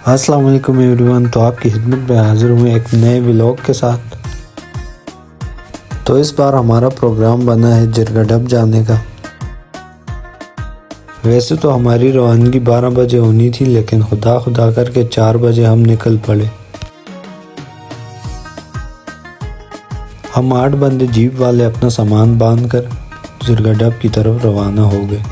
अस्सलाम वालेकुम एवरीवन। तो आपकी खिदमत में हाजिर हूँ एक नए व्लॉग के साथ। तो इस बार हमारा प्रोग्राम बना है जिरगढब जाने का। वैसे तो हमारी रवानगी 12 बजे होनी थी, लेकिन खुदा खुदा करके 4 बजे हम निकल पड़े। हम 8 बंदे जीप वाले अपना सामान बांध कर जिरगढब की तरफ रवाना हो गए।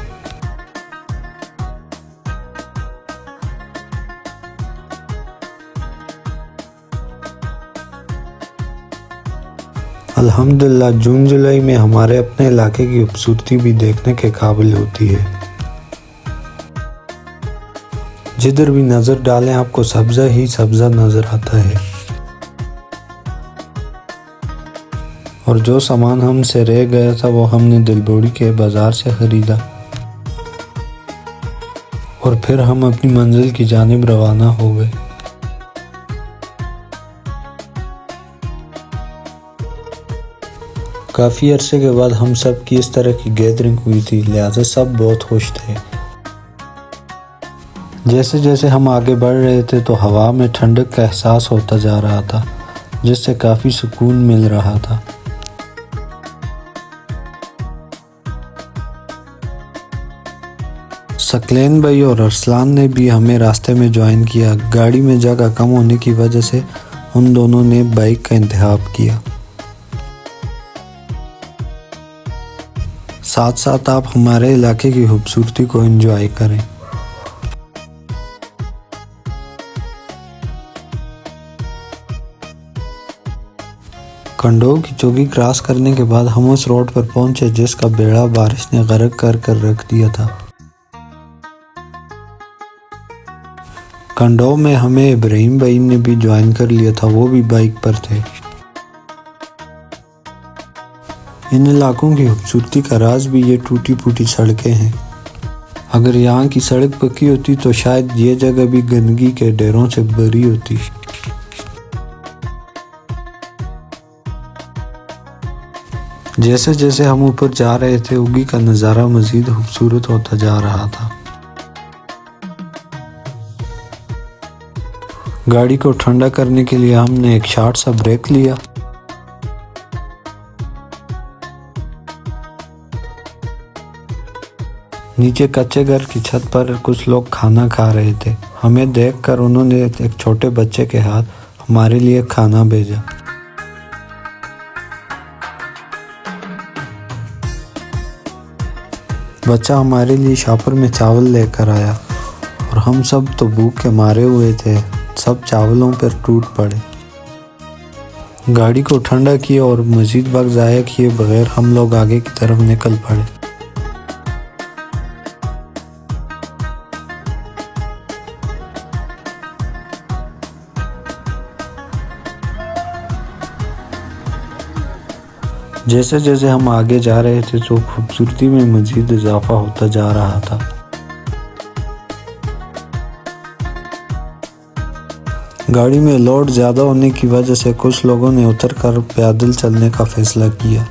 अल्हम्दुलिल्लाह जून जुलाई में हमारे अपने इलाके की खूबसूरती भी देखने के काबिल होती है। जिधर भी नज़र डालें आपको सब्ज़ा ही सब्ज़ा नज़र आता है। और जो सामान हमसे रह गया था वो हमने दिलबोड़ी के बाज़ार से ख़रीदा और फिर हम अपनी मंजिल की जानिब रवाना हो गए। काफ़ी अरसे के बाद हम सब की इस तरह की गैदरिंग हुई थी, लिहाजा सब बहुत खुश थे। जैसे जैसे हम आगे बढ़ रहे थे तो हवा में ठंडक का एहसास होता जा रहा था, जिससे काफ़ी सुकून मिल रहा था। सकलेन भाई और अरसलान ने भी हमें रास्ते में ज्वाइन किया। गाड़ी में जगह कम होने की वजह से उन दोनों ने बाइक का इंतखाब किया। साथ साथ आप हमारे इलाके की खूबसूरती को एंजॉय करें। कंडोह की चौकी क्रॉस करने के बाद हम उस रोड पर पहुंचे जिसका बेड़ा बारिश ने गर्क कर रख दिया था। कंडोह में हमें इब्राहिम भाई ने भी ज्वाइन कर लिया था, वो भी बाइक पर थे। इन इलाकों की खूबसूरती का राज भी ये टूटी फूटी सड़कें हैं। अगर यहाँ की सड़क पक्की होती तो शायद ये जगह भी गंदगी के ढेरों से भरी होती। जैसे जैसे हम ऊपर जा रहे थे उगी का नज़ारा मज़ीद खूबसूरत होता जा रहा था। गाड़ी को ठंडा करने के लिए हमने एक शॉर्ट सा ब्रेक लिया। नीचे कच्चे घर की छत पर कुछ लोग खाना खा रहे थे। हमें देखकर उन्होंने एक छोटे बच्चे के हाथ हमारे लिए खाना भेजा। बच्चा हमारे लिए शॉपर में चावल लेकर आया और हम सब तो भूख के मारे हुए थे, सब चावलों पर टूट पड़े। गाड़ी को ठंडा किया और मज़ीद वक्त ज़ाया किए बगैर हम लोग आगे की तरफ निकल पड़े। जैसे जैसे हम आगे जा रहे थे तो खूबसूरती में मज़ीद इजाफा होता जा रहा था। गाड़ी में लोड ज़्यादा होने की वजह से कुछ लोगों ने उतरकर पैदल चलने का फैसला किया।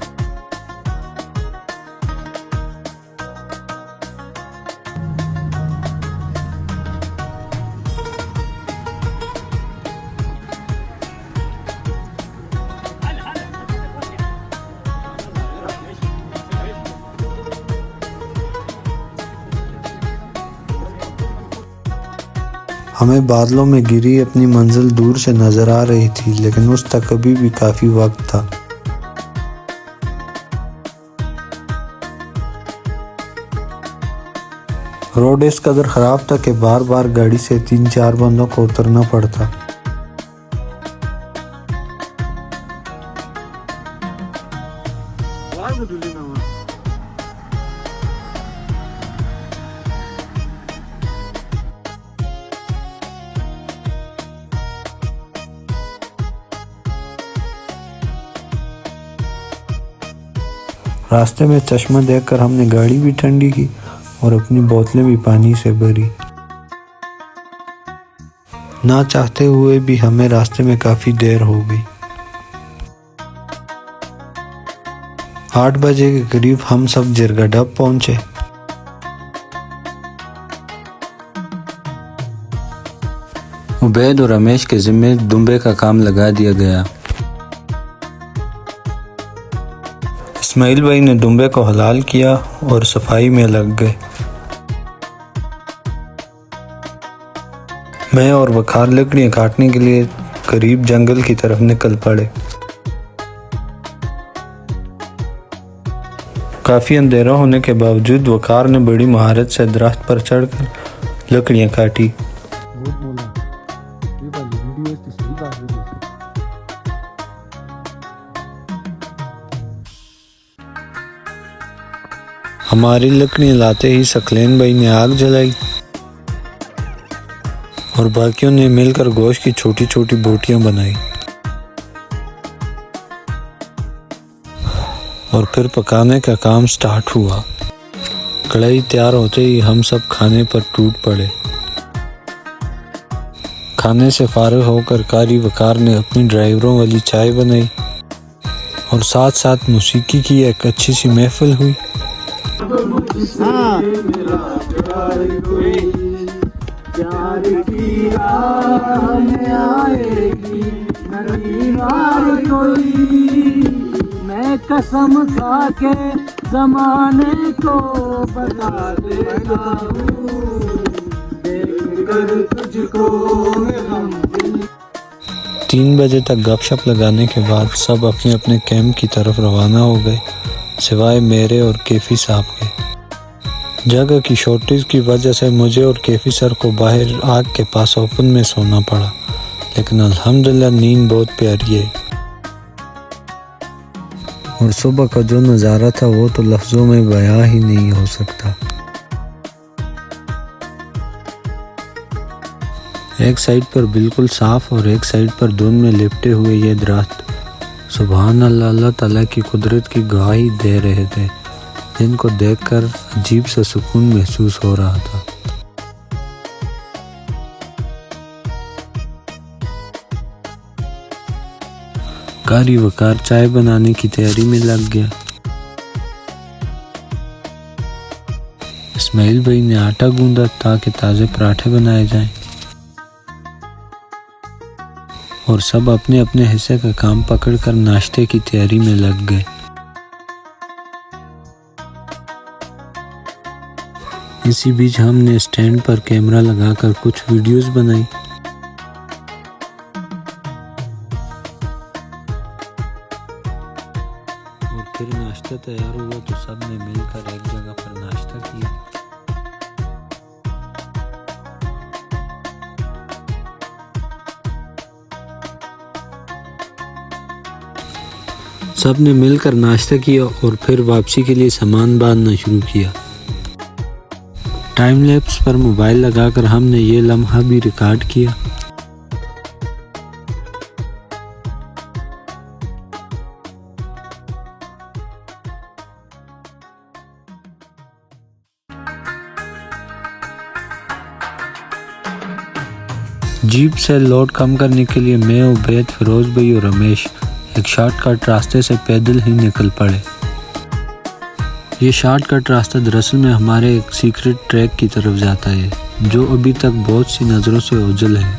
हमें बादलों में गिरी अपनी मंजिल दूर से नज़र आ रही थी, लेकिन उस तक अभी भी काफ़ी वक्त था। रोड इस कदर ख़राब था कि बार बार गाड़ी से 3-4 बंदों को उतरना पड़ता। रास्ते में चश्मा देखकर हमने गाड़ी भी ठंडी की और अपनी बोतलें भी पानी से भरी। ना चाहते हुए भी हमें रास्ते में काफ़ी देर हो गई। 8 बजे के करीब हम सब जिरगढब पहुंचे। उबैद और रमेश के जिम्मे दुम्बे का काम लगा दिया गया। इस्माइल भाई ने दुम्बे को हलाल किया और सफाई में लग गए। मैं और वकार लकड़ियाँ काटने के लिए करीब जंगल की तरफ निकल पड़े। काफ़ी अंधेरा होने के बावजूद वकार ने बड़ी महारत से दरख्त पर चढ़कर लकड़ियाँ काटी। हमारी लकड़ियाँ लाते ही सकलेन भाई ने आग जलाई और बाकियों ने मिलकर गोश्त की छोटी छोटी बोटियां बनाई और फिर पकाने का काम स्टार्ट हुआ। कढ़ाई तैयार होते ही हम सब खाने पर टूट पड़े। खाने से फारिग होकर कारी वकार ने अपनी ड्राइवरों वाली चाय बनाई और साथ साथ मौसीकी की एक अच्छी सी महफिल हुई। प्यार की राह में आएगी कोई, मैं कसम खा के ज़माने को बता देता हूँ, देखकर तुझको 3 बजे तक गपशप लगाने के बाद सब अपने अपने कैंप की तरफ रवाना हो गए, सिवाय मेरे और कैफी साहब के। जगह की शॉर्टेज की वजह से मुझे और कैफी सर को बाहर आग के पास ओपन में सोना पड़ा, लेकिन अल्हम्दुलिल्लाह नींद बहुत प्यारी है। और सुबह का जो नज़ारा था वो तो लफ्ज़ों में बयां ही नहीं हो सकता। एक साइड पर बिल्कुल साफ और एक साइड पर धुंध में लिपटे हुए ये दरख्त सुभान अल्लाह, अल्लाह ताला की कुदरत की गवाही दे रहे थे, जिनको देखकर अजीब सा सुकून महसूस हो रहा था। कारी वकार चाय बनाने की तैयारी में लग गया। इस्माइल भाई ने आटा गूंदा ताकि ताज़े पराठे बनाए जाएं और सब अपने अपने हिस्से का काम पकड़कर नाश्ते की तैयारी में लग गए। इसी बीच हमने स्टैंड पर कैमरा लगाकर कुछ वीडियोस बनाई। और फिर नाश्ता तैयार हुआ तो सब ने मिलकर एक जगह पर नाश्ता किया। सब ने मिलकर नाश्ता किया और फिर वापसी के लिए सामान बांधना शुरू किया। टाइम लैप्स पर मोबाइल लगाकर हमने ये लम्हा भी रिकॉर्ड किया। जीप से लोड कम करने के लिए मैं, उबैद, फिरोज भाई और रमेश एक शॉर्टकट रास्ते से पैदल ही निकल पड़े। ये शॉर्टकट रास्ता दरअसल में हमारे एक सीक्रेट ट्रैक की तरफ जाता है, जो अभी तक बहुत सी नज़रों से ओझल है।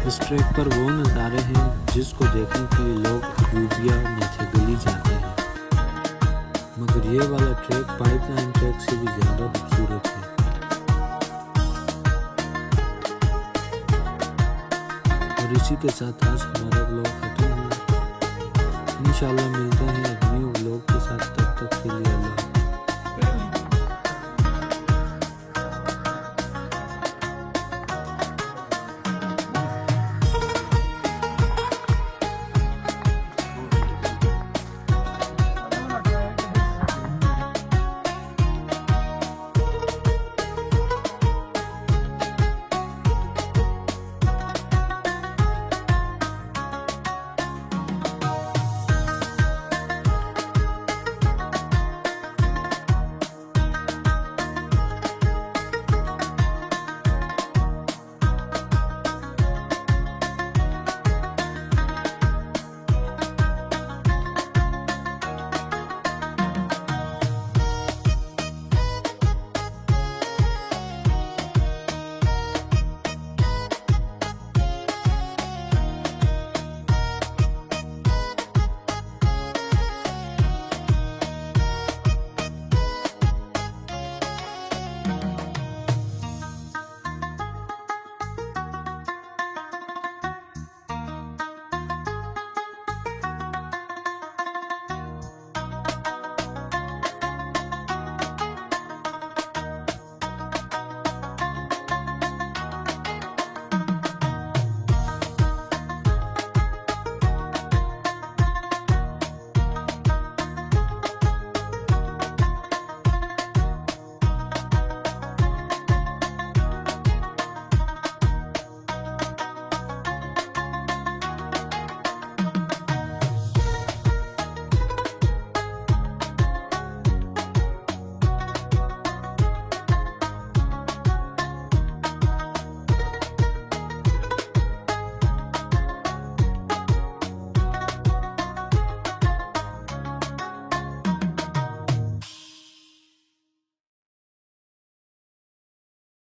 इस ट्रैक पर वो नज़ारे हैं जिसको देखने के लिए लोग यूबिया नेथेगली जाते हैं, मगर ये वाला ट्रैक पाइपलाइन ट्रैक से भी ज़्यादा खूबसूरत है। और इसी के साथ आज हमारा ब्लॉग खत्म हुआ। इंशाल्लाह मिलते